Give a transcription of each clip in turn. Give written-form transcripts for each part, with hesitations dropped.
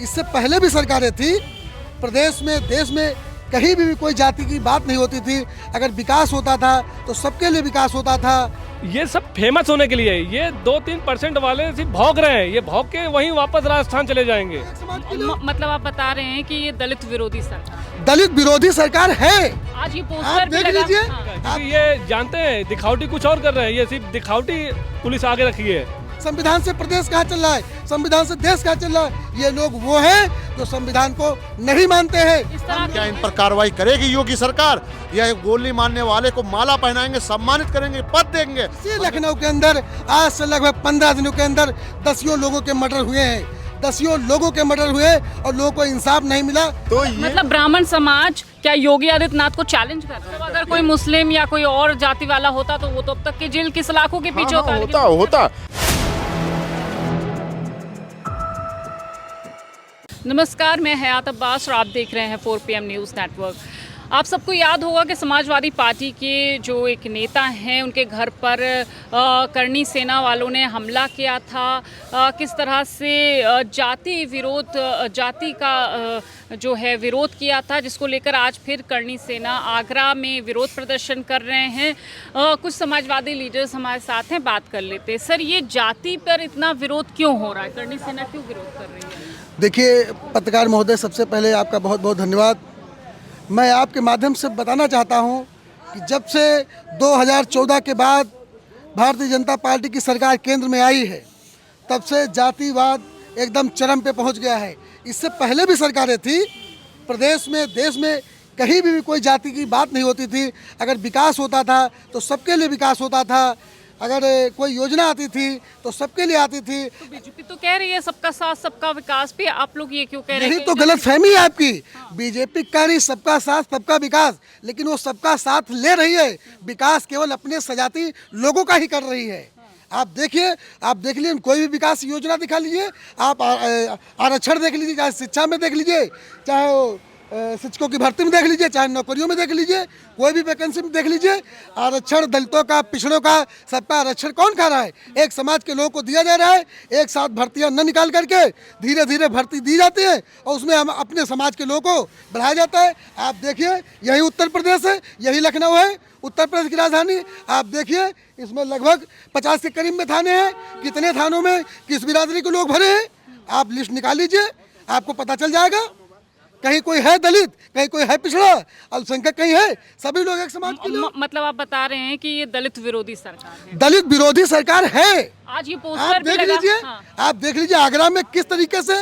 इससे पहले भी सरकारें थी, प्रदेश में देश में कहीं भी कोई जाति की बात नहीं होती थी। अगर विकास होता था तो सबके लिए विकास होता था। ये सब फेमस होने के लिए है। ये 2-3% वाले सिर्फ भौंक रहे हैं, ये भौंक के वहीं वापस राजस्थान चले जाएंगे। मतलब आप बता रहे हैं कि ये दलित विरोधी सरकार, दलित विरोधी सरकार है। आज ये आप पोस्टर भी देख लगा। लीजिए। हाँ। क्योंकि ये जानते हैं दिखावटी कुछ और कर रहे हैं, ये सिर्फ दिखावटी पुलिस आगे रखी है। संविधान से प्रदेश कहाँ चल रहा है, संविधान से देश कहाँ चल रहा है। ये लोग वो हैं जो संविधान को नहीं मानते हैं। इस तरह क्या इन पर कार्रवाई करेगी योगी सरकार, या गोली मारने वाले को माला पहनाएंगे, सम्मानित करेंगे, पद देंगे? इसी लखनऊ के अंदर आज से लगभग 15 दिनों के अंदर दसियों लोगों के मर्डर हुए हैं, दसियों लोगों के मर्डर हुए और लोगों को इंसाफ नहीं मिला। तो ये मतलब ब्राह्मण समाज क्या योगी आदित्यनाथ को चैलेंज कर रहा है? अगर कोई मुस्लिम या कोई और जाति वाला होता तो वो तो अब तक की जेल की सलाखों के पीछे होता। होता। नमस्कार, मैं हयात अब्बास और आप देख रहे हैं 4 PM न्यूज़ नेटवर्क। आप सबको याद होगा कि समाजवादी पार्टी के जो एक नेता हैं उनके घर पर करनी सेना वालों ने हमला किया था। किस तरह से जाति का जो है विरोध किया था, जिसको लेकर आज फिर करनी सेना आगरा में विरोध प्रदर्शन कर रहे हैं। कुछ समाजवादी लीडर्स हमारे साथ हैं, बात कर लेते हैं। सर, ये जाति पर इतना विरोध क्यों हो रहा है? करनी सेना क्यों विरोध कर रही है? देखिए पत्रकार महोदय, सबसे पहले आपका बहुत बहुत धन्यवाद। मैं आपके माध्यम से बताना चाहता हूं कि जब से 2014 के बाद भारतीय जनता पार्टी की सरकार केंद्र में आई है, तब से जातिवाद एकदम चरम पे पहुंच गया है। इससे पहले भी सरकारें थी, प्रदेश में देश में कहीं भी कोई जाति की बात नहीं होती थी। अगर विकास होता था तो सबके लिए विकास होता था। अगर कोई योजना आती थी तो सबके लिए आती थी। तो बीजेपी तो कह रही है सबका साथ सबका विकास भी, आप लोग ये क्यों कह रहे हैं? यही तो गलत फहमी है आपकी। बीजेपी कह रही सबका साथ सबका विकास, लेकिन वो सबका साथ ले रही है, विकास केवल अपने सजाती लोगों का ही कर रही है। आप देख लीजिए, कोई भी विकास योजना दिखा लीजिए, आप आरक्षण देख लीजिए, चाहे शिक्षा में देख लीजिए, चाहे वो शिक्षकों की भर्ती में देख लीजिए, चाहे नौकरियों में देख लीजिए, कोई भी वैकेंसी में देख लीजिए, आरक्षण दलितों का, पिछड़ों का, सबका आरक्षण कौन खा रहा है? एक समाज के लोगों को दिया जा रहा है। एक साथ भर्तियां न निकाल करके धीरे धीरे भर्ती दी जाती है और उसमें हम अपने समाज के लोगों को बढ़ाया जाता है। आप देखिए, यही उत्तर प्रदेश है, यही लखनऊ है, उत्तर प्रदेश की राजधानी। आप देखिए, इसमें लगभग 50 के करीब में थाने हैं। कितने थानों में किस बिरादरी के लोग भरे हैं, आप लिस्ट निकाल लीजिए, आपको पता चल जाएगा। कहीं कोई है दलित, कहीं कोई है पिछड़ा, अल्पसंख्यक कहीं है, सभी लोग एक समाज के लोग। मतलब आप बता रहे हैं कि ये दलित विरोधी सरकार है? दलित विरोधी सरकार है। आज ये आप पोस्टर भी देख लगा। लीजिए। हाँ। आप देख लीजिए आगरा में किस तरीके से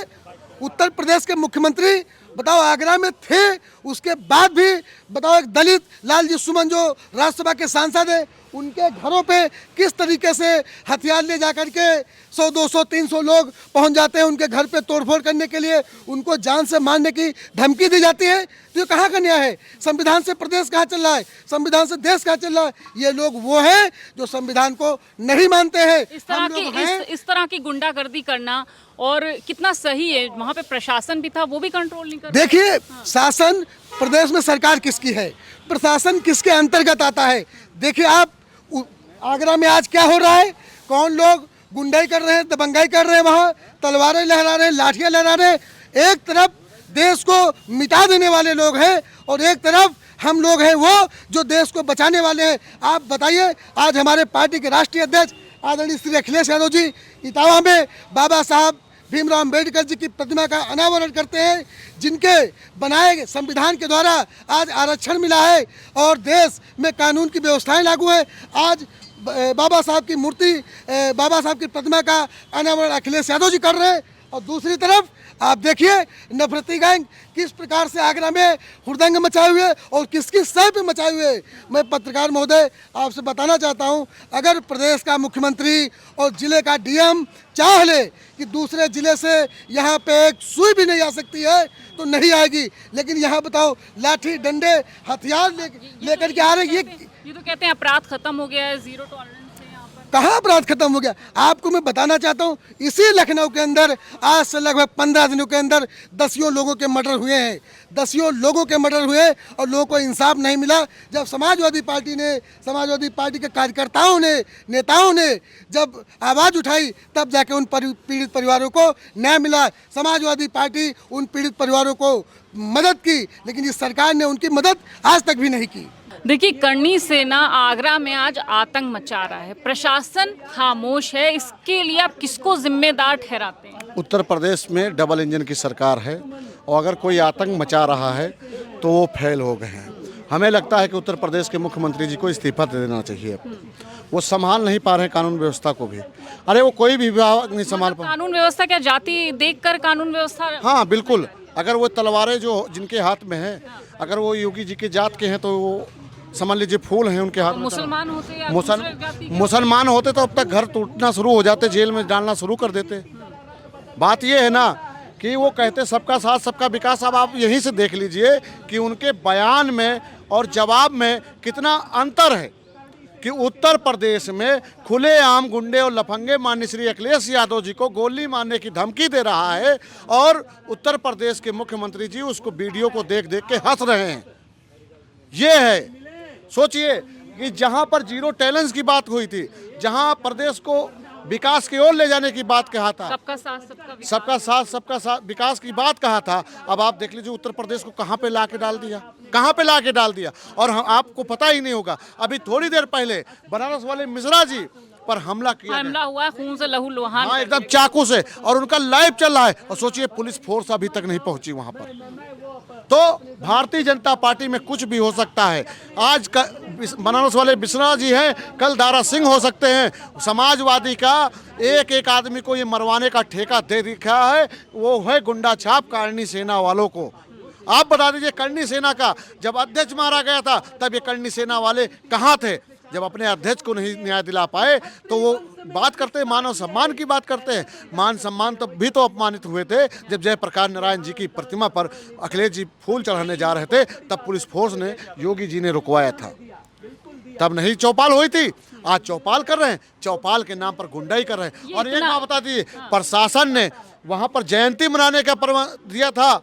उत्तर प्रदेश के मुख्यमंत्री, बताओ, आगरा में थे, उसके बाद भी बताओ, एक दलित लालजी सुमन जो राज्यसभा के सांसद है, उनके घरों पे किस तरीके से हथियार ले जाकर के 100, 200, 300 लोग पहुंच जाते हैं उनके घर पे तोड़फोड़ करने के लिए, उनको जान से मारने की धमकी दी जाती है। तो ये कहाँ का न्याय है? संविधान से प्रदेश कहाँ चल रहा है, संविधान से देश कहाँ चल रहा है। ये लोग वो हैं जो संविधान को नहीं मानते हैं। इस तरह की गुंडागर्दी करना और कितना सही है? वहाँ पे प्रशासन भी था, वो भी कंट्रोल नहीं कर रहा है। देखिए, शासन प्रदेश में सरकार किसकी है, प्रशासन किसके अंतर्गत आता है? देखिए आप आगरा में आज क्या हो रहा है, कौन लोग गुंडाई कर रहे हैं, दबंगाई कर रहे हैं, वहाँ तलवारें लहरा रहे हैं, लाठियां लहरा रहे हैं। एक तरफ देश को मिटा देने वाले लोग हैं और एक तरफ हम लोग हैं वो जो देश को बचाने वाले हैं। आप बताइए, आज हमारे पार्टी के राष्ट्रीय अध्यक्ष आदरणीय श्री अखिलेश यादव जी इटावा में बाबा साहब भीमराव अम्बेडकर जी की प्रतिमा का अनावरण करते हैं, जिनके बनाए गए संविधान के द्वारा आज आरक्षण मिला है और देश में कानून की व्यवस्थाएं लागू है। आज बाबा साहब की मूर्ति, बाबा साहब की प्रतिमा का अनावरण अखिलेश यादव जी कर रहे हैं। और दूसरी तरफ आप देखिए, नफरती गैंग किस प्रकार से आगरा में हुड़दंग मचाए हुए और किस किस सह पे मचाए हुए। मैं पत्रकार महोदय आपसे बताना चाहता हूं, अगर प्रदेश का मुख्यमंत्री और जिले का डीएम चाह ले कि दूसरे जिले से यहाँ पे एक सुई भी नहीं आ सकती है तो नहीं आएगी, लेकिन यहाँ बताओ लाठी डंडे हथियार लेकर के आ रहे। ये तो कहते हैं अपराध खत्म हो गया है, जीरो टॉलरेंस है यहाँ पर। कहाँ अपराध खत्म हो गया? आपको मैं बताना चाहता हूँ, इसी लखनऊ के अंदर आज से लगभग 15 दिनों के अंदर 10 लोगों के मर्डर हुए हैं, 10 लोगों के मर्डर हुए और लोगों को इंसाफ नहीं मिला। जब समाजवादी पार्टी के कार्यकर्ताओं ने, नेताओं ने जब आवाज़ उठाई, तब जाके उन पीड़ित परिवारों को न्याय मिला। समाजवादी पार्टी उन पीड़ित परिवारों को मदद की, लेकिन इस सरकार ने उनकी मदद आज तक भी नहीं की। देखिए, करनी सेना आगरा में आज आतंक मचा रहा है, प्रशासन खामोश है, इसके लिए आप किसको जिम्मेदार ठहराते हैं? उत्तर प्रदेश में डबल इंजन की सरकार है और अगर कोई आतंक मचा रहा है तो वो फेल हो गए हैं। हमें लगता है कि उत्तर प्रदेश के मुख्यमंत्री जी को इस्तीफा दे देना चाहिए। वो संभाल नहीं पा रहे हैं कानून व्यवस्था को भी। अरे वो कोई भी विभाग नहीं संभाल पा। कानून व्यवस्था क्या जाति देखकर कानून व्यवस्था? हाँ बिल्कुल, अगर वो तलवारें जो जिनके हाथ में है, अगर वो योगी जी के जात के हैं तो वो समझ लीजिए फूल हैं उनके हाथ में। मुसलमान होते या मुसलमान होते तो अब तक घर टूटना शुरू हो जाते, जेल में डालना शुरू कर देते। बात ये है ना कि वो कहते सबका साथ सबका विकास। अब आप यहीं से देख लीजिए कि उनके बयान में और जवाब में कितना अंतर है कि उत्तर प्रदेश में खुलेआम गुंडे और लफंगे माननीय श्री अखिलेश यादव जी को गोली मारने की धमकी दे रहा है और उत्तर प्रदेश के मुख्यमंत्री जी उसको वीडियो को देख देख के हंस रहे हैं। ये है, सोचिए कि जहां पर जीरो टैलेंस की बात हुई थी, जहां प्रदेश को विकास की ओर ले जाने की बात कहा था, सबका साथ सबका साथ विकास की बात कहा था, अब आप देख लीजिए उत्तर प्रदेश को कहां पे लाके डाल दिया, कहां पे लाके डाल दिया। और आपको पता ही नहीं होगा, अभी थोड़ी देर पहले बनारस वाले मिश्रा जी पर हमला हुआ है, खून से लहू लुहान, हाँ एकदम चाकू से, और उनका लाइव चल रहा है। और सोचिए पुलिस फोर्स अभी तक नहीं पहुंची वहां पर। तो भारतीय जनता पार्टी में कुछ भी हो सकता है। आज बनारस वाले मिश्रा जी हैं, कल दारा सिंह हो सकते हैं। समाजवादी का एक एक आदमी को ये मरवाने का ठेका दे दिखा है, वो है गुंडा छाप करनी सेना वालों को। आप बता दीजिए, करनी सेना का जब अध्यक्ष मारा गया था तब ये करनी सेना वाले कहाँ थे? जब अपने अध्यक्ष को नहीं न्याय दिला पाए तो वो बात करते हैं मानव सम्मान की बात करते हैं। मान सम्मान तब भी तो अपमानित हुए थे जब जयप्रकाश नारायण जी की प्रतिमा पर अखिलेश जी फूल चढ़ाने जा रहे थे, तब पुलिस फोर्स ने, योगी जी ने रुकवाया था, तब नहीं चौपाल हुई थी। आज चौपाल कर रहे हैं, चौपाल के नाम पर गुंडाई कर रहे हैं। और एक बात बता दीजिए, प्रशासन ने वहाँ पर जयंती मनाने का दिया था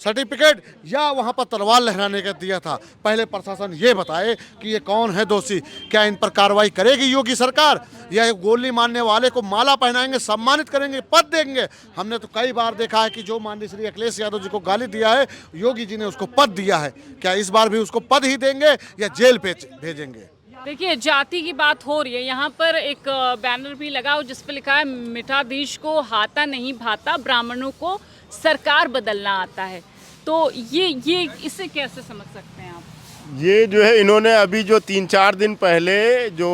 सर्टिफिकेट या वहां पर तलवार लहराने का दिया था? पहले प्रशासन ये बताए कि ये कौन है दोषी, क्या इन पर कार्रवाई करेगी योगी सरकार, या गोली मारने वाले को माला पहनाएंगे, सम्मानित करेंगे, पद देंगे? हमने तो कई बार देखा है कि जो माननीय श्री अखिलेश यादव जी को गाली दिया है, योगी जी ने उसको पद दिया है। क्या इस बार भी उसको पद ही देंगे या जेल पे भेजेंगे? देखिए, जाति की बात हो रही है, यहाँ पर एक बैनर भी लगा जिस पर लिखा है, मिठाधीश को हाथा नहीं भाता, ब्राह्मणों को सरकार बदलना आता है। तो ये इसे कैसे समझ सकते हैं आप? ये जो है, इन्होंने अभी जो 3-4 दिन पहले जो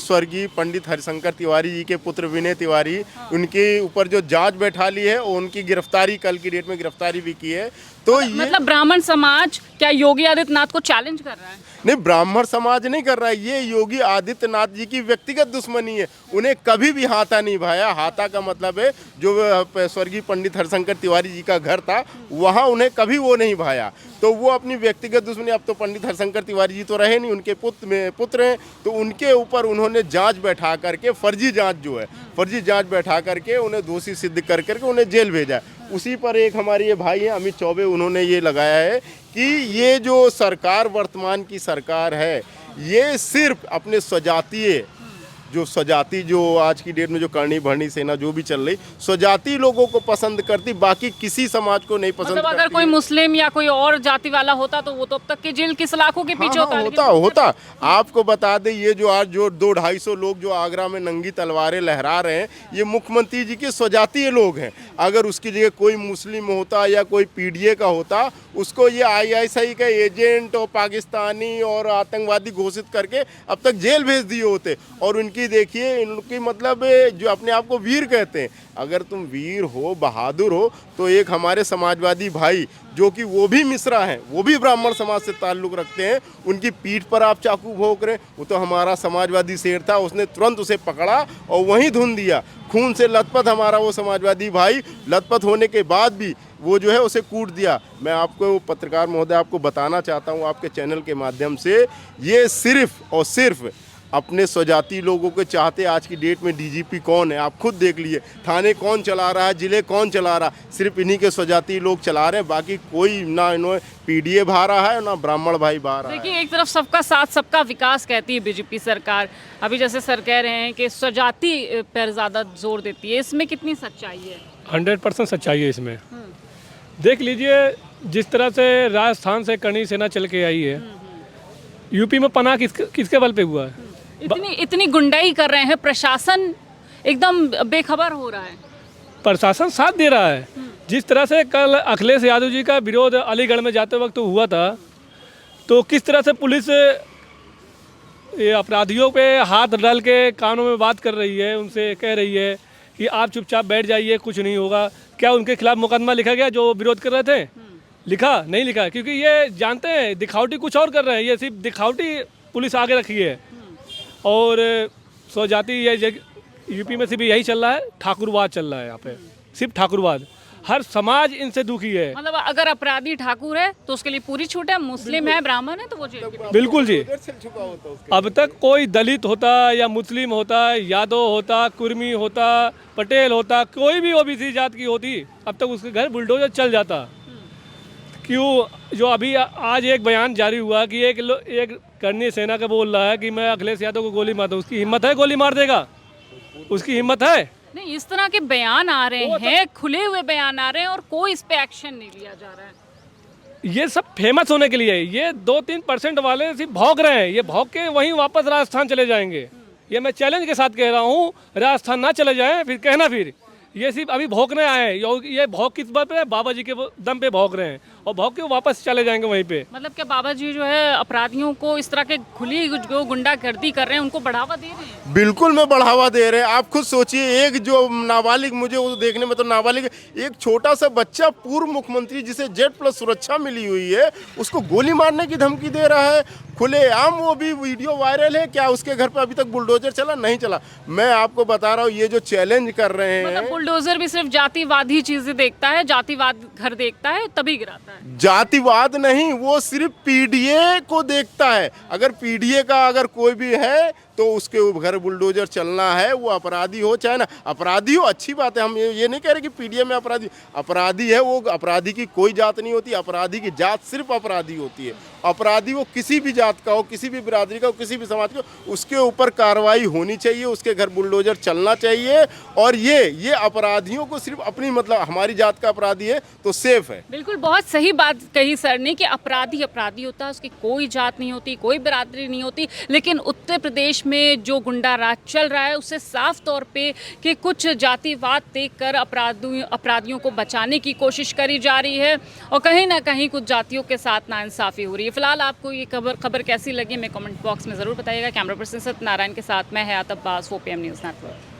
स्वर्गीय पंडित हरिशंकर तिवारी जी के पुत्र विनय तिवारी, उनके ऊपर जो जांच बैठा ली है, उनकी गिरफ्तारी कल की डेट में गिरफ्तारी भी की है। तो ये मतलब ब्राह्मण समाज क्या योगी आदित्यनाथ को चैलेंज कर रहा है? नहीं, ब्राह्मण समाज नहीं कर रहा है, ये योगी आदित्यनाथ जी की व्यक्तिगत दुश्मनी है। उन्हें कभी भी हाथा नहीं भाया। हाथा का मतलब है जो स्वर्गीय पंडित हरिशंकर तिवारी जी का घर था, वहाँ उन्हें कभी वो नहीं भाया। तो वो अपनी व्यक्तिगत दुश्मनी, अब तो पंडित हरिशंकर तिवारी जी तो रहे नहीं, उनके पुत्र हैं, तो उनके ऊपर उन्होंने जांच बैठा करके, फर्जी जांच बैठा करके उन्हें दोषी सिद्ध कर करके उन्हें जेल भेजा। उसी पर एक हमारे ये भाई हैं अमित चौबे, उन्होंने ये लगाया है कि ये जो सरकार वर्तमान की सरकार है, ये सिर्फ अपने स्वजातीय जो आज की डेट में जो करनी भरनी सेना जो भी चल रही, स्वजाति लोगों को पसंद करती, बाकी किसी समाज को नहीं पसंद मतलब अगर कोई मुस्लिम या कोई और जाति वाला होता तो वो तो अब तक के जेल की सलाखों के पीछे होता। आपको बता दें, ये जो आज जो 200-250 लोग जो आगरा में नंगी तलवारें लहरा रहे हैं, ये मुख्यमंत्री जी के स्वजातीय लोग हैं। अगर उसकी जगह कोई मुस्लिम होता या कोई पीडीए का होता, उसको ये ISI का एजेंट और पाकिस्तानी और आतंकवादी घोषित करके अब तक जेल भेज दिए होते। और उनकी देखिए, इनकी मतलब जो अपने आप को वीर कहते हैं, अगर तुम वीर हो, बहादुर हो, तो एक हमारे समाजवादी भाई जो कि वो भी मिश्रा हैं, वो भी ब्राह्मण समाज से ताल्लुक़ रखते हैं, उनकी पीठ पर आप चाकू भोंक रहे। वो तो हमारा समाजवादी शेर था, उसने तुरंत उसे पकड़ा और वहीं धुन दिया। खून से लथपथ हमारा वो समाजवादी भाई, लथपथ होने के बाद भी वो जो है उसे कूट दिया। मैं आपको पत्रकार महोदय आपको बताना चाहता हूँ आपके चैनल के माध्यम से, ये सिर्फ और सिर्फ अपने स्वजाति लोगों के चाहते। आज की डेट में डीजीपी कौन है आप खुद देख लीजिए, थाने कौन चला रहा है, जिले कौन चला रहा, सिर्फ इन्हीं के स्वजाति लोग चला रहे हैं, बाकी कोई ना इन्होंने पीडीए भा रहा है ना ब्राह्मण भाई भा रहा है। देखिए, एक तरफ सबका साथ सबका विकास कहती है बीजेपी सरकार, अभी जैसे सर कह रहे हैं कि स्वजाति पर ज़्यादा जोर देती है, इसमें कितनी सच्चाई है? 100% सच्चाई है इसमें। देख लीजिए, जिस तरह से राजस्थान से करणी सेना चल के आई है, यूपी में पनाह किसके बल पे हुआ है? इतनी गुंडाई कर रहे हैं, प्रशासन एकदम बेखबर हो रहा है। प्रशासन साथ दे रहा है। जिस तरह से कल अखिलेश यादव जी का विरोध अलीगढ़ में जाते वक्त हुआ था, तो किस तरह से पुलिस ये अपराधियों पे हाथ डाल के कानों में बात कर रही है, उनसे कह रही है कि आप चुपचाप बैठ जाइए, कुछ नहीं होगा। क्या उनके खिलाफ मुकदमा लिखा गया जो विरोध कर रहे थे? लिखा नहीं लिखा, क्योंकि ये जानते हैं दिखावटी कुछ और कर रहे हैं, ये सिर्फ दिखावटी पुलिस आगे रखी है। और स्वजाति ये यूपी में सिर्फ यही चल रहा है, ठाकुरवाद चल रहा है यहाँ पे, सिर्फ ठाकुरवाद। हर समाज इनसे दुखी है। मतलब अगर अपराधी ठाकुर है तो उसके लिए पूरी छूट है, मुस्लिम है, ब्राह्मण है तो वो जेल के। बिल्कुल जी। अब तक कोई दलित होता या मुस्लिम होता, यादव होता, कुर्मी होता, पटेल होता, कोई भी ओबीसी जात की होती, अब तक उसके घर बुलडोजर चल जाता। क्यों? जो अभी आज एक बयान जारी हुआ कि एक करणी सेना का बोल रहा है कि मैं अखिलेश यादव को गोली मार दूं, उसकी हिम्मत है? गोली मार देगा? उसकी हिम्मत है? नहीं, इस तरह के बयान आ रहे हैं, खुले हुए बयान आ रहे हैं और कोई इस पे एक्शन नहीं लिया जा रहा है। ये सब फेमस होने के लिए, ये 2-3% वाले सिर्फ भौंक रहे हैं। ये भौंक के वहीं वापस राजस्थान चले जाएंगे। ये मैं चैलेंज के साथ कह रहा हूँ, राजस्थान ना चले जाएं फिर कहना। फिर ये सिर्फ अभी भौंकने आए हैं। ये भौंक किस बात पे है? बाबा जी के दम पे भौंक रहे हैं और भौंक के वापस चले जाएंगे वहीं पे। मतलब क्या बाबा जी जो है अपराधियों को इस तरह के खुली जो गुंडागर्दी कर रहे हैं उनको बढ़ावा दे रहे हैं? बिल्कुल में बढ़ावा दे रहे हैं। आप खुद सोचिए, एक जो नाबालिग, मुझे वो देखने में तो नाबालिग, एक छोटा सा बच्चा पूर्व मुख्यमंत्री जिसे Z+ सुरक्षा मिली हुई है, उसको गोली मारने की धमकी दे रहा है खुलेआम। वो भी वीडियो वायरल है। क्या उसके घर पर अभी तक बुलडोजर चला? नहीं चला। मैं आपको बता रहा हूँ, ये जो चैलेंज कर रहे हैं, मतलब बुलडोजर भी सिर्फ जातिवाद ही चीजें देखता है, जातिवाद घर देखता है तभी गिराता है। जातिवाद नहीं, वो सिर्फ पीडीए को देखता है। अगर पीडीए का अगर कोई भी है तो उसके घर बुलडोजर चलना है, वो अपराधी हो चाहे ना अपराधी हो, अच्छी बात है। हम ये नहीं कह रहे कि पीडीए में अपराधी है। वो अपराधी की कोई जात नहीं होती, अपराधी की जात सिर्फ अपराधी होती है। अपराधी वो किसी भी जात का हो, किसी भी बिरादरी का हो, किसी भी समाज का हो, उसके ऊपर कार्रवाई होनी चाहिए, उसके घर बुलडोजर चलना चाहिए। और ये अपराधियों को सिर्फ अपनी, मतलब हमारी जात का अपराधी है तो सेफ है। बिल्कुल, बहुत सही बात कही सर ने कि अपराधी अपराधी होता है, उसकी कोई जात नहीं होती, कोई बिरादरी नहीं होती। लेकिन उत्तर प्रदेश में जो गुंडा राज चल रहा है उससे साफ तौर पे कि कुछ जातिवाद देखकर अपराधियों को बचाने की कोशिश करी जा रही है और कहीं ना कहीं कुछ जातियों के साथ नाइंसाफी हो रही है। फिलहाल आपको ये खबर कैसी लगी, मैं कमेंट बॉक्स में ज़रूर बताइएगा। कैमरा पर्सन सत्यनारायण के साथ मैं हयात अब्बास, OPM न्यूज़ नेटवर्क।